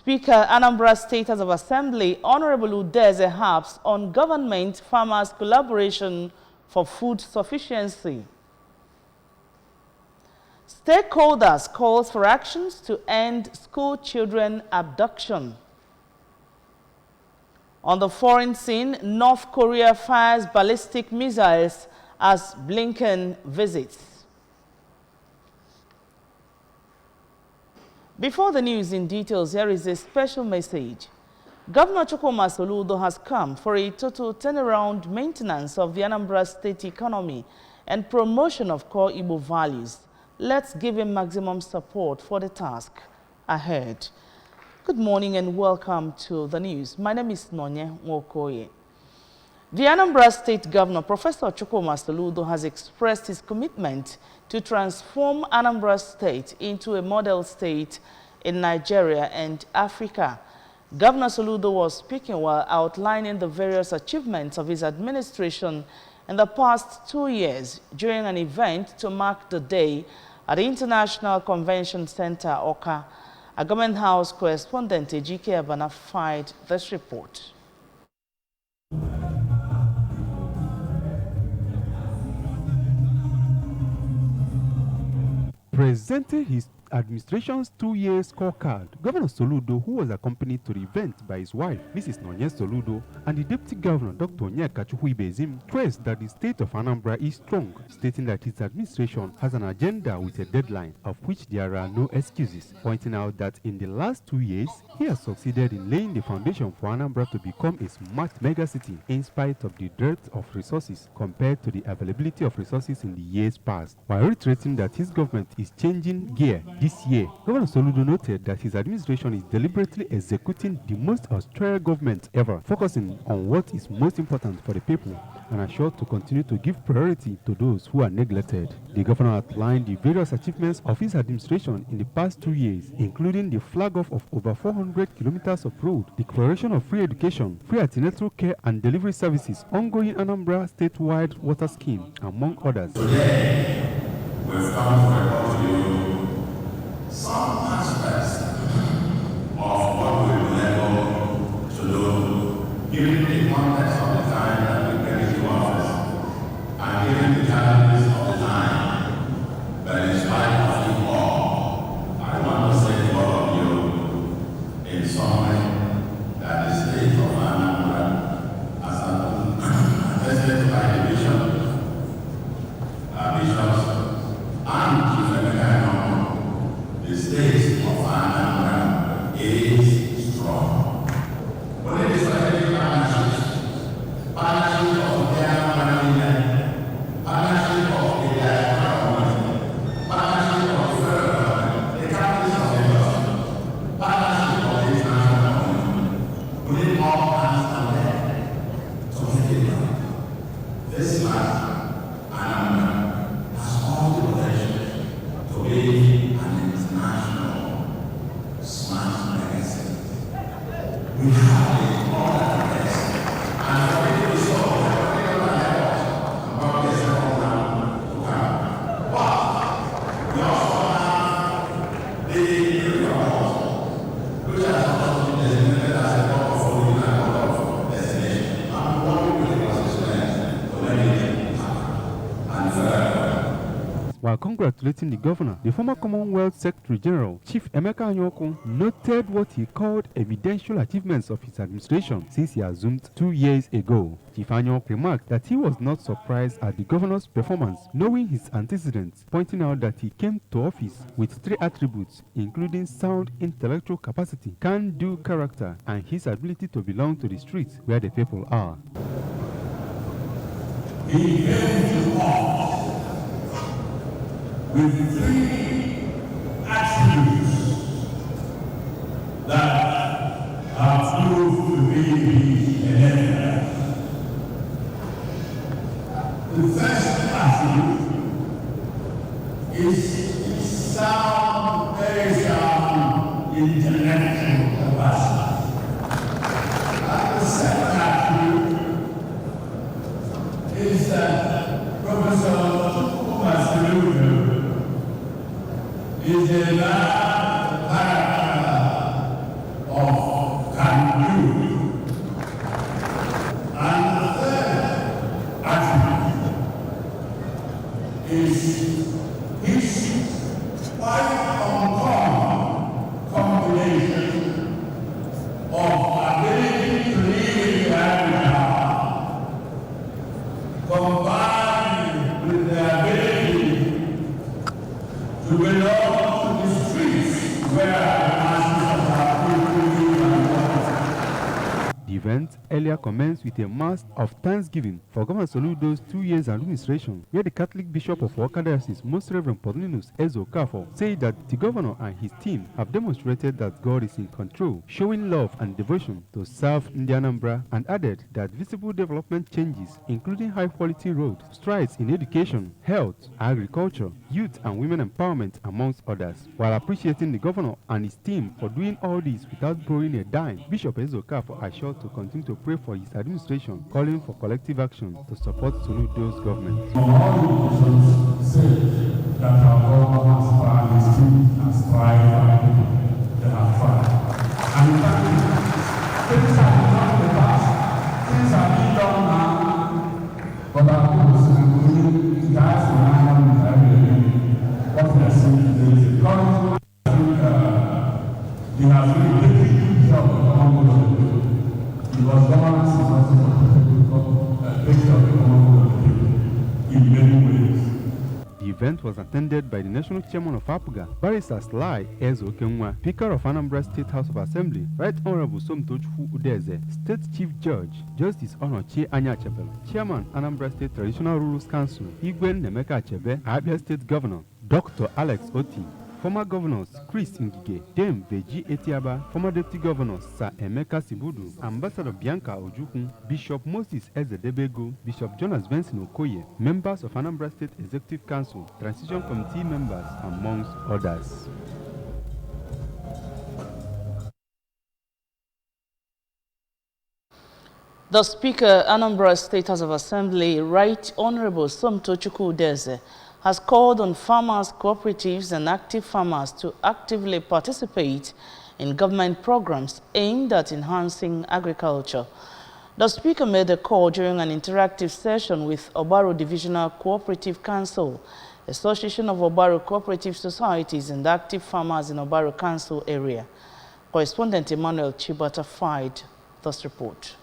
Speaker, Anambra State House of Assembly, Honorable Udeze harps on government-farmers collaboration for food sufficiency. Stakeholders calls for actions to end school children abduction. On the foreign scene, North Korea fires ballistic missiles as Blinken visits. Before the news in details, here is a special message. Governor Chukwuma Soludo has come for a total turnaround maintenance of the Anambra State economy and promotion of core Igbo values. Let's give him maximum support for the task ahead. Good morning and welcome to the news. My name is Nonye Nwokoye. The Anambra State Governor, Professor Chukwuma Soludo, has expressed his commitment to transform Anambra State into a model state in Nigeria and Africa. Governor Soludo was speaking while outlining the various achievements of his administration in the past 2 years during an event to mark the day at the International Convention Center, Oka. A Government House correspondent, Ejike Abana, filed this report. Presenting his administration's 2-year scorecard, Governor Soludo, who was accompanied to the event by his wife, Mrs. Nonye Soludo, and the Deputy Governor, Dr. Onyeka Chukwuibezim, stressed that the state of Anambra is strong, stating that his administration has an agenda with a deadline, of which there are no excuses, pointing out that in the last 2 years, he has succeeded in laying the foundation for Anambra to become a smart megacity in spite of the dearth of resources compared to the availability of resources in the years past. While reiterating that his government is changing gear this year, Governor Soludo noted that his administration is deliberately executing the most austere government ever, focusing on what is most important for the people and assured to continue to give priority to those who are neglected. The governor outlined the various achievements of his administration in the past 2 years, including the flag-off of over 400 kilometers of road, declaration of free education, free antenatal care and delivery services, ongoing Anambra statewide water scheme, among others. Today, we've come to report to you some aspects of what we've been able to do, given the context of the time that we came into office, and given the challenges of the time. But in spite of it all, I want to say to all of you, in summary, that the state of Anambra, as attested by the bishops, and Chief Emeka, the state of Anambra is strong. When it is strategic partnerships, partnership of their management, partnership of the government, partnership of the federal government, the counties of the government, partnership of the international community, putting all hands on deck to make it done. This last, Anambra has all the potential to be an international smart magazine. We have all that best, and for it to be so, we are going to help us about this program to come. But we also have the report, which has also been designated as a portfolio and of destination. And what we will explain to make it happen. And further, While congratulating the governor, the former Commonwealth Secretary General, Chief Emeka Anyoko, noted what he called evidential achievements of his administration since he assumed 2 years ago. Chief Anyoko remarked that he was not surprised at the governor's performance, knowing his antecedents, pointing out that he came to office with 3 attributes, including sound intellectual capacity, can-do character, and his ability to belong to the streets where the people are. He came to office with 3 attributes that have proved to be evident. The first attribute is sound, very sound intellectual capacity. And the second attribute is that Professor Chukwuma Soludo is a man event earlier commenced with a mass of thanksgiving for Governor Soludo's 2 years administration, where the Catholic Bishop of Awka Diocese, Most Reverend Paulinus Ezo Kafo, said that the governor and his team have demonstrated that God is in control, showing love and devotion to serve Anambra, and added that visible development changes, including high-quality roads, strides in education, health, agriculture, youth and women empowerment, amongst others. While appreciating the governor and his team for doing all this without borrowing a dime, Bishop Ezo Kafo assured to continue to pray for his administration, calling for collective action to support Soludo's government. All the said that our government has tried, his team has tried, they have tried. And in fact, things have been done in the past, things have been done now, but our people say, guys, what we are seeing today is a current. He has really taken a huge job among the people, because governance is not a picture of the common people in many ways. The event was attended by the National Chairman of APGA, Barrister Sly Akuko Uwa, Speaker of Anambra State House of Assembly, Right Honorable Somtochukwu Udeze, State Chief Judge, Justice Onochie Anya Achebe, Chairman Anambra State Traditional Rulers Council, Igwe Nemeka Achebe, Abia State Governor, Dr. Alex Oti, former governors Chris Ngige, Dame Veji Etiaba, former deputy governors Sir Emeka Sibudu, Ambassador Bianca Ojukwu, Bishop Moses Ezedebego, Bishop Jonas Benson Okoye, members of Anambra State Executive Council, Transition Committee members, amongst others. The Speaker, Anambra State House of Assembly, Right Honorable Somtochukwu Udeze, has called on farmers, cooperatives and active farmers to actively participate in government programs aimed at enhancing agriculture. The Speaker made the call during an interactive session with Obaru Divisional Cooperative Council, Association of Obaru Cooperative Societies and Active Farmers in Obaru Council area. Correspondent Emmanuel Chibata filed this report.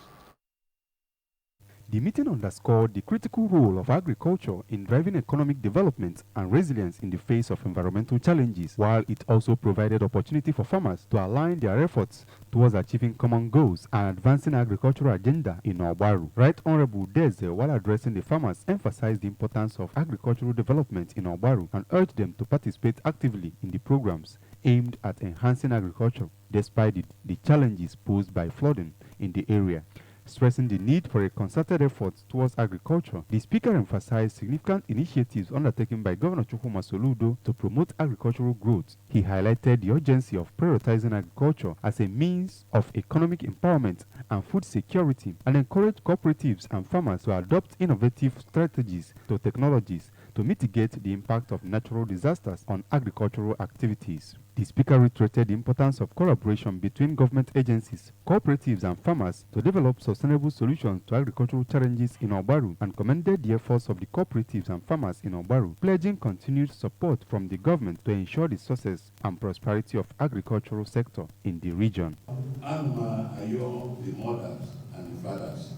The meeting underscored the critical role of agriculture in driving economic development and resilience in the face of environmental challenges, while it also provided opportunity for farmers to align their efforts towards achieving common goals and advancing agricultural agenda in Obaru. Right Honorable Udeze, while addressing the farmers, emphasized the importance of agricultural development in Obaru and urged them to participate actively in the programs aimed at enhancing agriculture, despite the challenges posed by flooding in the area. Stressing the need for a concerted effort towards agriculture, the Speaker emphasized significant initiatives undertaken by Governor Chukwuma Soludo to promote agricultural growth. He highlighted the urgency of prioritizing agriculture as a means of economic empowerment and food security, and encouraged cooperatives and farmers to adopt innovative strategies to technologies to mitigate the impact of natural disasters on agricultural activities. The Speaker reiterated the importance of collaboration between government agencies, cooperatives and farmers to develop sustainable solutions to agricultural challenges in Obaru, and commended the efforts of the cooperatives and farmers in Obaru, pledging continued support from the government to ensure the success and prosperity of agricultural sector in the region. Alma Ayo, the mothers and the fathers,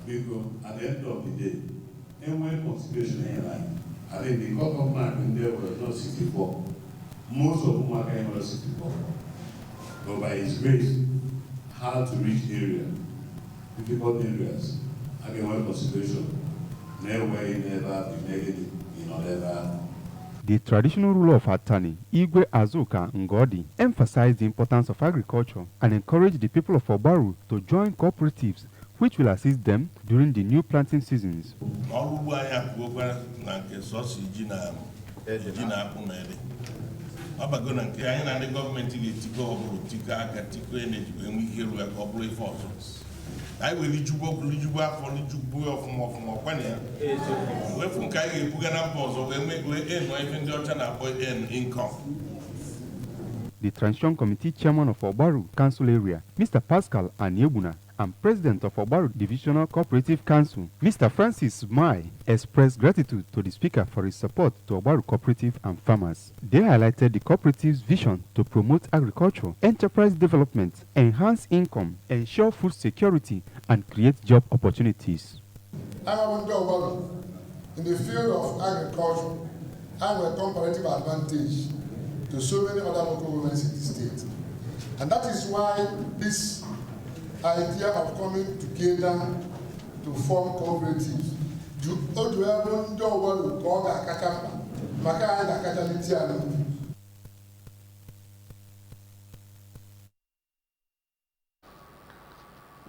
because at the end of the day, any consideration in life, I think the cut of mark in there was not 64. Most of whom are came out 64. But by his grace, how to reach areas, difficult areas, having one consideration, never be negative, never. The traditional ruler of Atani, Igwe Azuka Ngodi, emphasized the importance of agriculture and encouraged the people of Obaru to join cooperatives which will assist them during the new planting seasons. I will lead you walk, lead you back, or lead you boy of more from Okwania. We from Kai, Pugan Bozo, and make way in, or even the income. The Transition Committee Chairman of Obaru Council Area, Mr. Pascal Anyebuna, and President of Obaru Divisional Cooperative Council, Mr. Francis Mai, expressed gratitude to the Speaker for his support to Obaru Cooperative and farmers. They highlighted the cooperative's vision to promote agriculture, enterprise development, enhance income, ensure food security, and create job opportunities. I want to go in the field of agriculture, have a comparative advantage to so many other local governments in the state. And that is why this idea of coming together to form cooperatives.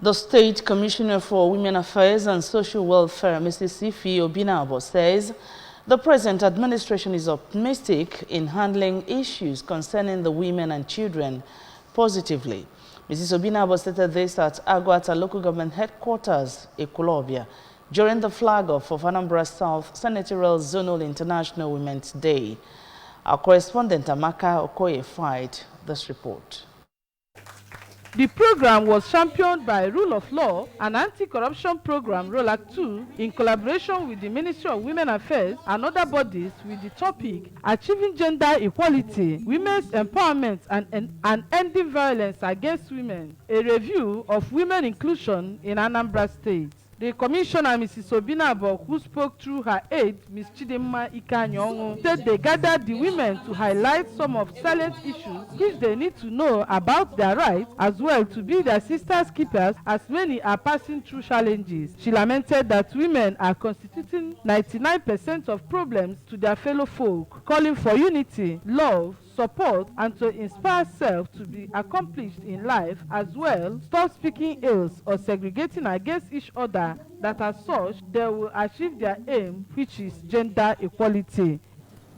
The State Commissioner for Women Affairs and Social Welfare, Mrs. Ifi Obinabo, says the present administration is optimistic in handling issues concerning the women and children positively. Mrs. Obinabo stated this at Agwata Local Government Headquarters, Ekulobia, during the flag-off of Anambra South Senatorial Zonal International Women's Day. Our correspondent Amaka Okoye filed this report. The program was championed by Rule of Law, an anti-corruption program, ROLAC 2, in collaboration with the Ministry of Women Affairs and other bodies with the topic Achieving Gender Equality, Women's Empowerment and Ending Violence Against Women, a review of women inclusion in Anambra State. The Commissioner, Mrs. Obinabo, who spoke through her aide, Ms. Chidimma Ikanyongu, said they gathered the women to highlight some of salient issues which they need to know about their rights, as well to be their sisters' keepers as many are passing through challenges. She lamented that women are constituting 99% of problems to their fellow folk, calling for unity, love, support, and to inspire self to be accomplished in life, as well stop speaking ills or segregating against each other, that as such they will achieve their aim, which is gender equality.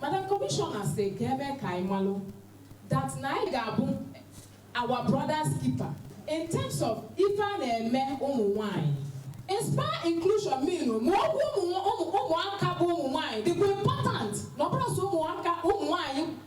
Madam Commissioner said that Naigabu, our brother's keeper, in terms of even men wine. Inspire inclusion mean more wine. The important, no wine.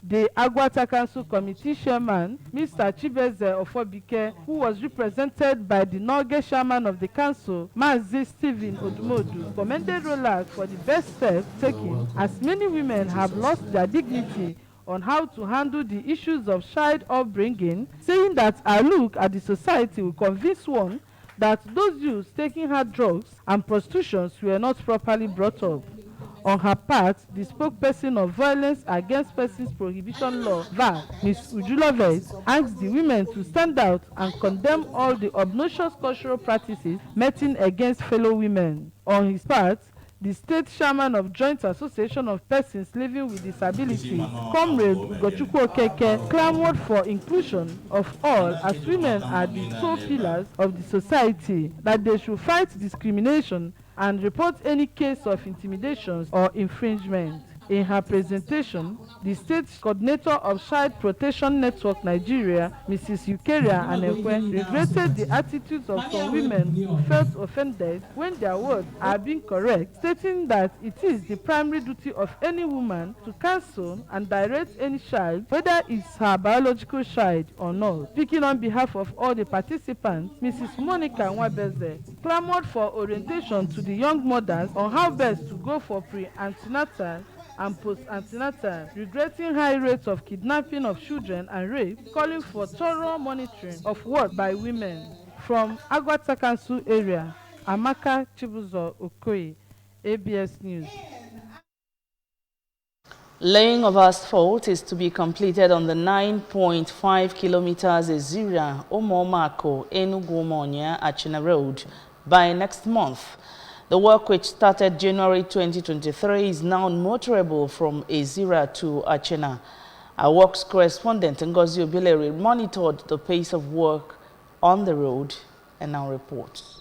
The Agwata Council Committee Chairman, Mr. Chibeze Ofobike, who was represented by the Norge Chairman of the Council, Mazi Stephen Odumodu, commended ROLAC for the best steps taken, as many women have lost their dignity on how to handle the issues of child upbringing, saying that a look at the society will convince one that those youths taking hard drugs and prostitution were not properly brought up. On her part, the spokesperson of Violence Against Persons Prohibition Law, VA, Ms. Ujulove, asked the women to stand out and condemn all the obnoxious cultural practices meting against fellow women. On his part, the state chairman of Joint Association of Persons Living with Disability, Comrade Ugochukwu Okeke, clamored for inclusion of all, as women are the sole pillars of the society, that they should fight discrimination and report any case of intimidation or infringement. In her presentation, the state coordinator of Child Protection Network Nigeria, Mrs. Eukeria Anekwe, regretted the attitudes of some women who felt offended when their words are being correct, stating that it is the primary duty of any woman to counsel and direct any child, whether it's her biological child or not. Speaking on behalf of all the participants, Mrs. Monica Nwabeze clamored for orientation to the young mothers on how best to go for pre-antenatal and post-antenatal, regretting high rates of kidnapping of children and rape, calling for thorough monitoring of work by women. From Agwata Council area, Amaka Chibuzo Okoye, ABS News. Laying of asphalt is to be completed on the 9.5 kilometers Ezira Omomako Enugu Monya Achina Road by next month. The work, which started January 2023, is now motorable from Ezira to Achina. Our works correspondent Ngozi Obileri monitored the pace of work on the road and now reports.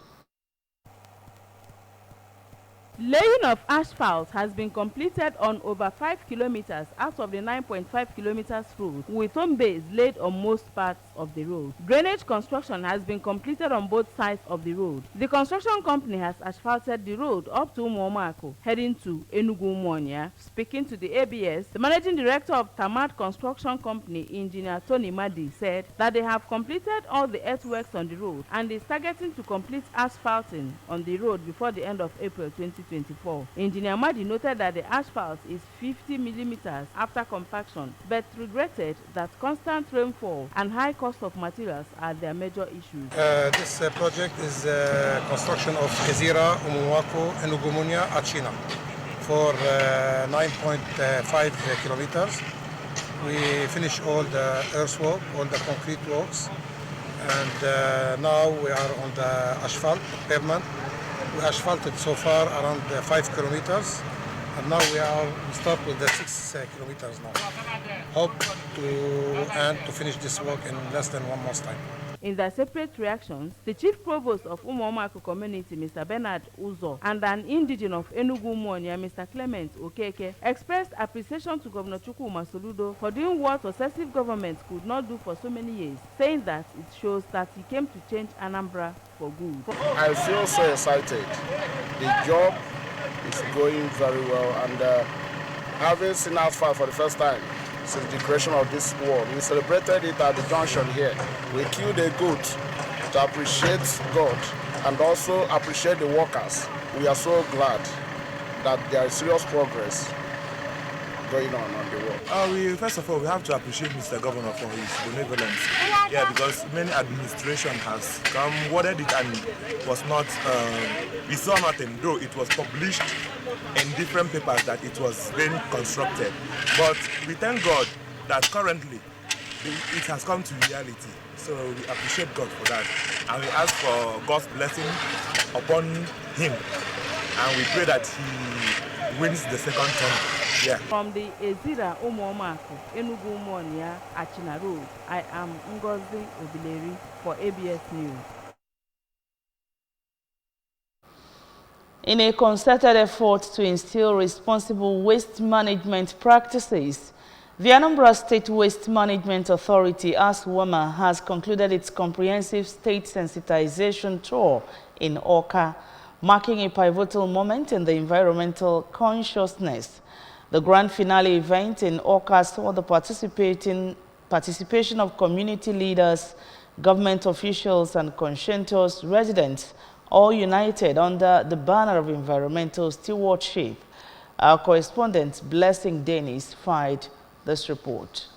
Laying of asphalt has been completed on over 5 kilometers out of the 9.5 kilometers road, with home base laid on most parts of the road. Drainage construction has been completed on both sides of the road. The construction company has asphalted the road up to Umuomako, heading to Enugu Monya. Speaking to the ABS, the managing director of Tamad Construction Company, Engineer Tony Madi, said that they have completed all the earthworks on the road and is targeting to complete asphalting on the road before the end of April 2024. Engineer Madi noted that the asphalt is 50 millimeters after compaction, but regretted that constant rainfall and high cost of materials are their major issues. This project is construction of Ezira, Umuwako, Enugu Monya, Achina for 9.5 kilometers. We finished all the earthwork, all the concrete works. and now we are on the asphalt pavement. We asphalted so far around 5 kilometers, and now we start with the 6 kilometers now. Hope to finish this work in less than 1 month's time. In their separate reactions, the Chief Provost of Umuomako Community, Mr. Bernard Uzo, and an indigene of Enugu Umuonia, Mr. Clement Okeke, expressed appreciation to Governor Chukwu Uwa Soludo for doing what successive governments could not do for so many years, saying that it shows that he came to change Anambra for good. I feel so excited. The job is going very well, and having seen asphalt for the first time since the creation of this world, we celebrated it at the junction here. We killed a goat to appreciate God and also appreciate the workers. We are so glad that there is serious progress going on the world. First of all, we have to appreciate Mr. Governor for his benevolence. Yeah, because many administration has come, worded it, and was not, we saw nothing, though it was published in different papers that it was being constructed. But we thank God that currently it has come to reality. So we appreciate God for that. And we ask for God's blessing upon him. And we pray that he wins the second term. Yeah. From the Ezira Umuomako, Enugu Umuonia, Achina Road, I am Ngozi Obileri for ABS News. In a concerted effort to instill responsible waste management practices, the Anambra State Waste Management Authority, ASWAMA, has concluded its comprehensive state sensitization tour in Awka, marking a pivotal moment in the environmental consciousness. The grand finale event in Awka saw the participation of community leaders, government officials, and conscientious residents, all united under the banner of environmental stewardship. Our correspondent Blessing Dennis filed this report.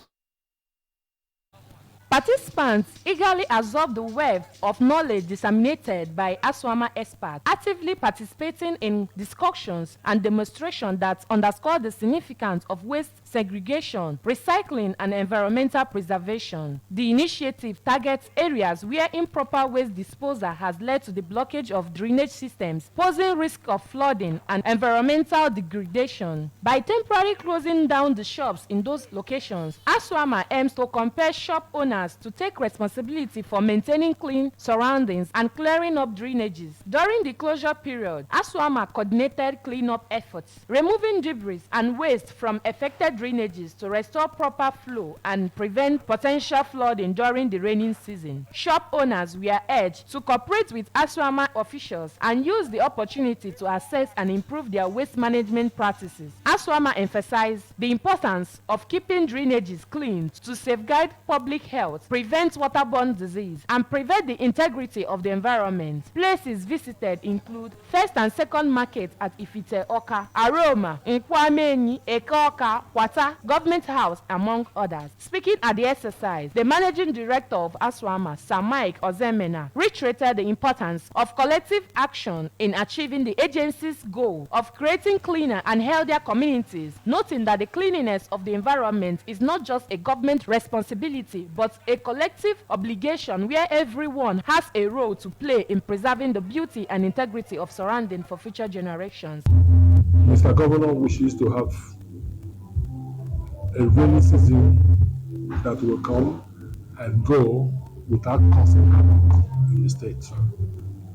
Participants eagerly absorb the wealth of knowledge disseminated by ASWAMA experts, actively participating in discussions and demonstrations that underscore the significance of waste segregation, recycling, and environmental preservation. The initiative targets areas where improper waste disposal has led to the blockage of drainage systems, posing risk of flooding and environmental degradation. By temporarily closing down the shops in those locations, ASWAMA aims to compel shop owners to take responsibility for maintaining clean surroundings and clearing up drainages. During the closure period, ASWAMA coordinated cleanup efforts, removing debris and waste from affected drainages to restore proper flow and prevent potential flooding during the rainy season. Shop owners were urged to cooperate with ASWAMA officials and use the opportunity to assess and improve their waste management practices. ASWAMA emphasized the importance of keeping drainages clean to safeguard public health, prevent waterborne disease, and prevent the integrity of the environment. Places visited include First and Second Market at Ifite Awka, Aroma, Nkwamenyi, Eke-Awka, Kwata, Government House, among others. Speaking at the exercise, the Managing Director of ASWAMA, Sir Mike Ozemena, reiterated the importance of collective action in achieving the agency's goal of creating cleaner and healthier communities, noting that the cleanliness of the environment is not just a government responsibility, but a collective obligation where everyone has a role to play in preserving the beauty and integrity of surroundings for future generations. Mr. Governor wishes to have a rainy season that will come and go without causing havoc in the state.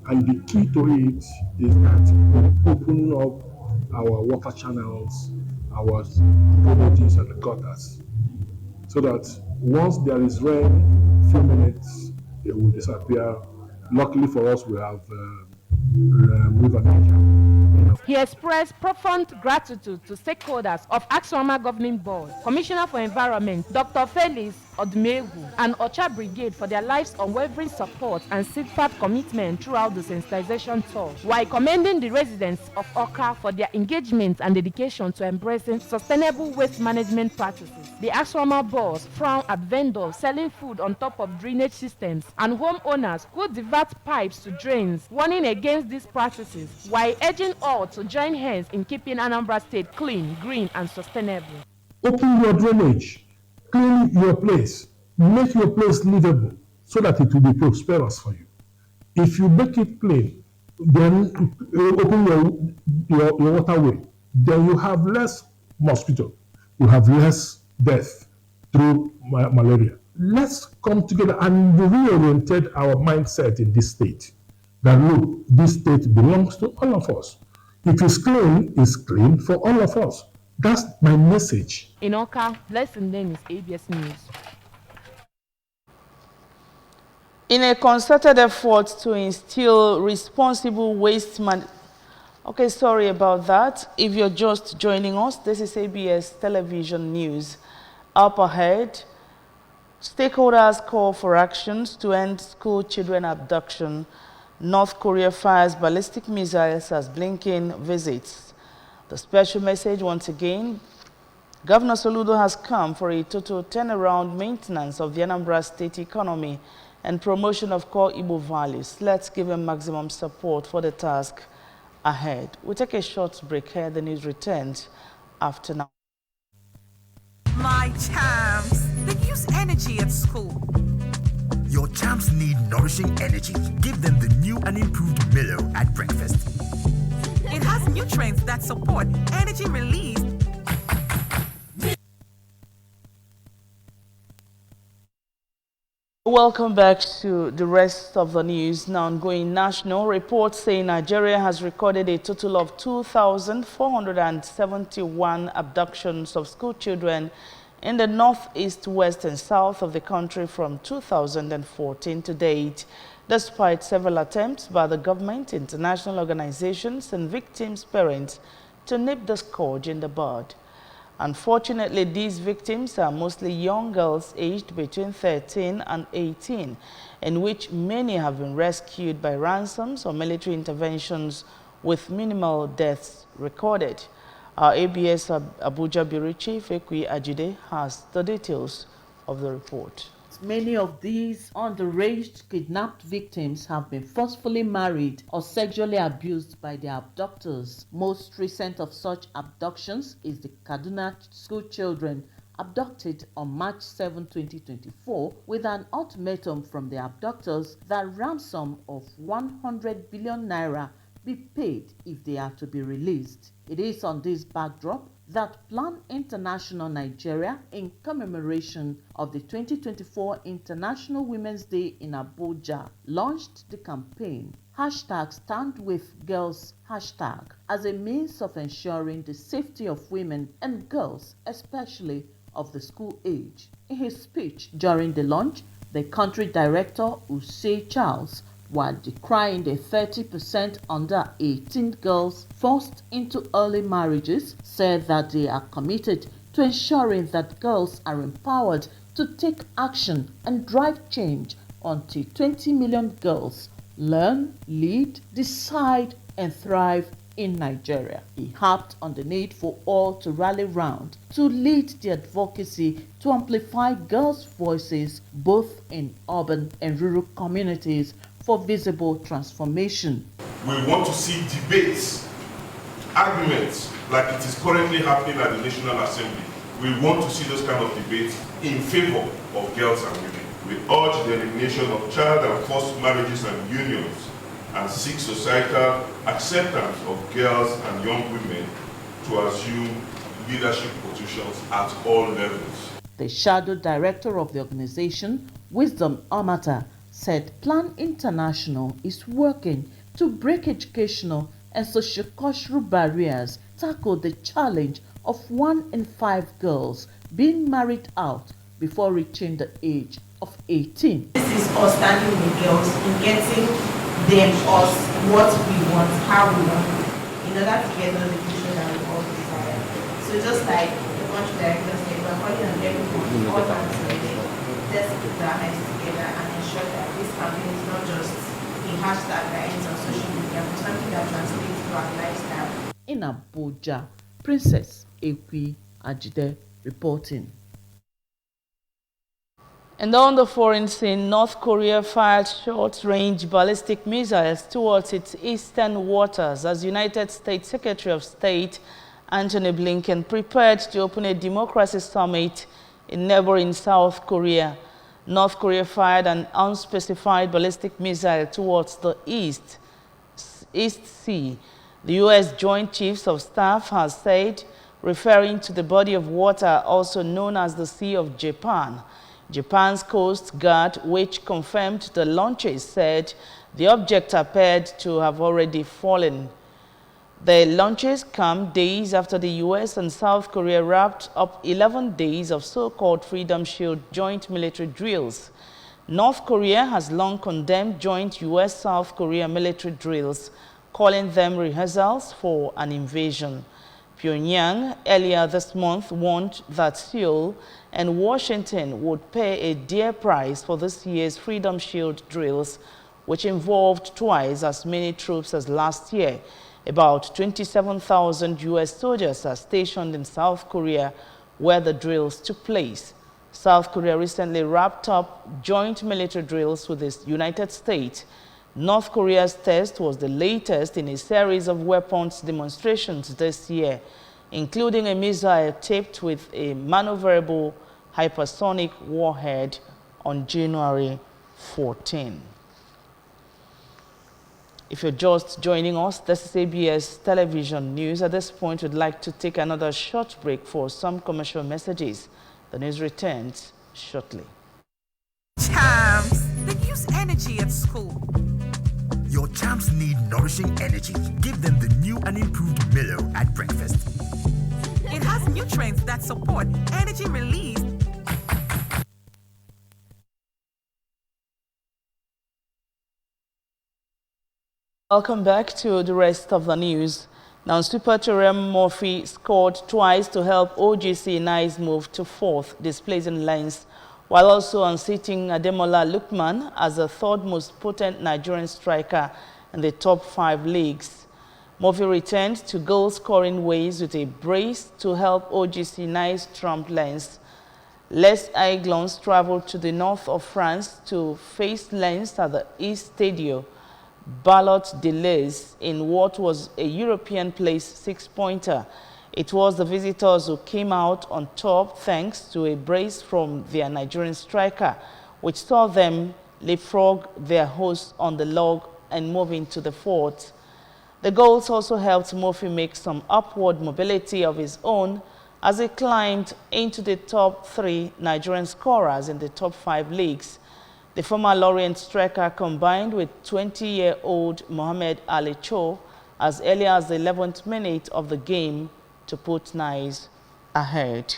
And the key to it is that we open up our water channels, our drainages and the gutters, so that once there is rain, few minutes, it will disappear. Luckily for us, we have River Niger. He expressed profound gratitude to stakeholders of ASWAMA Governing Board, Commissioner for Environment, Dr. Felix Odumegu, and Ocha Brigade for their life's unwavering support and steadfast commitment throughout the sensitization tour, while commending the residents of Awka for their engagement and dedication to embracing sustainable waste management practices. The ASWAMA boss frowned at vendors selling food on top of drainage systems and homeowners who divert pipes to drains, warning against these practices, while urging all to join hands in keeping Anambra State clean, green, and sustainable. Open your drainage, clean your place, make your place livable, so that it will be prosperous for you. If you make it plain, then open your waterway, then you have less mosquito, you have less death through malaria. Let's come together and reorientate our mindset in this state. That look, this state belongs to all of us. If it's clean for all of us. That's my message. In Oka, Blessing then is ABS News. In a concerted effort to instill responsible waste management. Okay, sorry about that. If you're just joining us, this is ABS Television News. Up ahead, stakeholders call for actions to end school children abduction. North Korea fires ballistic missiles as Blinken visits. The special message once again, Governor Soludo has come for a total turnaround maintenance of the Anambra State economy and promotion of core Igbo values. Let's give him maximum support for the task ahead. We'll take a short break here. The news returns after now. My champs, they use energy at school. Your champs need nourishing energy. Give them the new and improved Milo at breakfast. It has nutrients that support energy release. Welcome back to the rest of the news. Now going national, reports say Nigeria has recorded a total of 2,471 abductions of school children in the northeast, west and south of the country from 2014 to date, despite several attempts by the government, international organizations and victims' parents to nip the scourge in the bud. Unfortunately, these victims are mostly young girls aged between 13 and 18, in which many have been rescued by ransoms or military interventions with minimal deaths recorded. Our ABS Abuja Bureau Chief Ekwi Ajide has the details of the report. Many of these underage kidnapped victims have been forcefully married or sexually abused by their abductors. Most recent of such abductions is the Kaduna school children abducted on March 7, 2024, with an ultimatum from the abductors that ransom of 100 billion naira be paid if they are to be released. It is on this backdrop that Plan International Nigeria, in commemoration of the 2024 International Women's Day in Abuja, launched the campaign #StandWithGirls hashtag as a means of ensuring the safety of women and girls, especially of the school age. In his speech during the launch, the country director, Usei Charles, while decrying the 30% under 18 girls forced into early marriages, said that they are committed to ensuring that girls are empowered to take action and drive change until 20 million girls learn, lead, decide, and thrive in Nigeria. He harped on the need for all to rally round to lead the advocacy to amplify girls' voices both in urban and rural communities for visible transformation. We want to see debates, arguments like it is currently happening at the National Assembly. We want to see those kind of debates in favor of girls and women. We urge the elimination of child and forced marriages and unions and seek societal acceptance of girls and young women to assume leadership positions at all levels. The shadow director of the organization, Wisdom Amata, said Plan International is working to break educational and socio-cultural barriers, tackle the challenge of 1 in 5 girls being married out before reaching the age of 18. This is us standing with girls in getting them us what we want, how we want, in order to get the future that we all desire. So just like the country director said, we're calling on everyone, all hands together. Let's put our heads together and ensure that this campaign is not just a hashtag that ends on social media, but something that translates to our lifestyle. In Abuja, Princess Ekwi Ajide reporting. And on the foreign scene, North Korea fired short-range ballistic missiles towards its eastern waters as United States Secretary of State Antony Blinken prepared to open a democracy summit in neighboring South Korea. North Korea fired an unspecified ballistic missile towards the East Sea. The U.S. Joint Chiefs of Staff has said, referring to the body of water also known as the Sea of Japan. Japan's Coast Guard, which confirmed the launches, said the object appeared to have already fallen. The launches come days after the U.S. and South Korea wrapped up 11 days of so-called Freedom Shield joint military drills. North Korea has long condemned joint U.S.-South Korea military drills, calling them rehearsals for an invasion. Pyongyang earlier this month warned that Seoul and Washington would pay a dear price for this year's Freedom Shield drills, which involved twice as many troops as last year. About 27,000 U.S. soldiers are stationed in South Korea, where the drills took place. South Korea recently wrapped up joint military drills with the United States. North Korea's test was the latest in a series of weapons demonstrations this year, including a missile tipped with a maneuverable hypersonic warhead on January 14. If you're just joining us, this is ABS Television News. At this point, we'd like to take another short break for some commercial messages. The news returns shortly. Champs, they use energy at school. Your champs need nourishing energy. Give them the new and improved Milo at breakfast. It has nutrients that support energy release. Welcome back to the rest of the news. Now, Super Terem Murphy scored twice to help OGC Nice move to fourth, displacing Lens, while also unseating Ademola Lookman as the third most potent Nigerian striker in the top 5 leagues. Murphy returned to goal-scoring ways with a brace to help OGC Nice trump Lens. Les Aiglons traveled to the north of France to face Lens at the East Stadio. Ballot delays in what was a European place 6-pointer. It was the visitors who came out on top thanks to a brace from their Nigerian striker, which saw them leapfrog their hosts on the log and move into the fourth. The goals also helped Murphy make some upward mobility of his own as he climbed into the top 3 Nigerian scorers in the top 5 leagues. The former Lorient striker combined with 20-year-old Mohamed Ali Cho as early as the 11th minute of the game to put Nice ahead.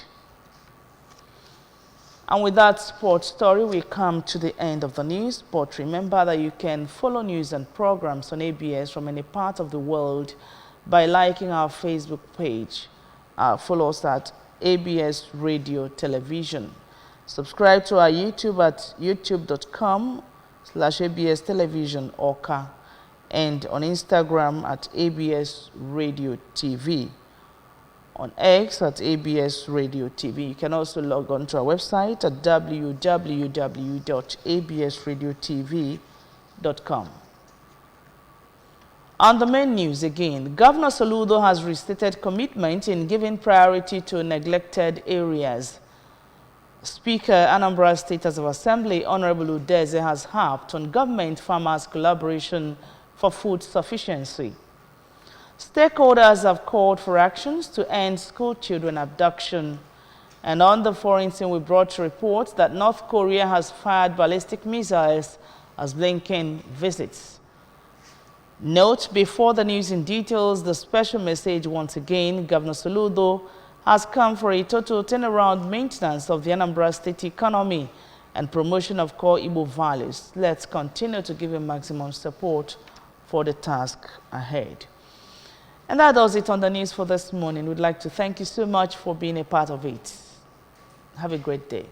And with that sports story, we come to the end of the news. But remember that you can follow news and programs on ABS from any part of the world by liking our Facebook page. Follow us at ABS Radio Television. Subscribe to our YouTube at youtube.com/ABS Television Oka and on Instagram at ABS Radio TV. On X at ABS Radio TV. You can also log on to our website at www.absradiotv.com. On the main news again, Governor Soludo has restated commitment in giving priority to neglected areas. Speaker Anambra State House of Assembly Honorable Udeze has harped on government-farmers collaboration for food sufficiency. Stakeholders have called for actions to end school children abduction. And on the foreign scene, we brought reports that North Korea has fired ballistic missiles as Blinken visits. Note before the news in details, the special message once again, Governor Soludo has come for a total turnaround maintenance of the Anambra State economy and promotion of core Igbo values. Let's continue to give him maximum support for the task ahead. And that does it on the news for this morning. We'd like to thank you so much for being a part of it. Have a great day.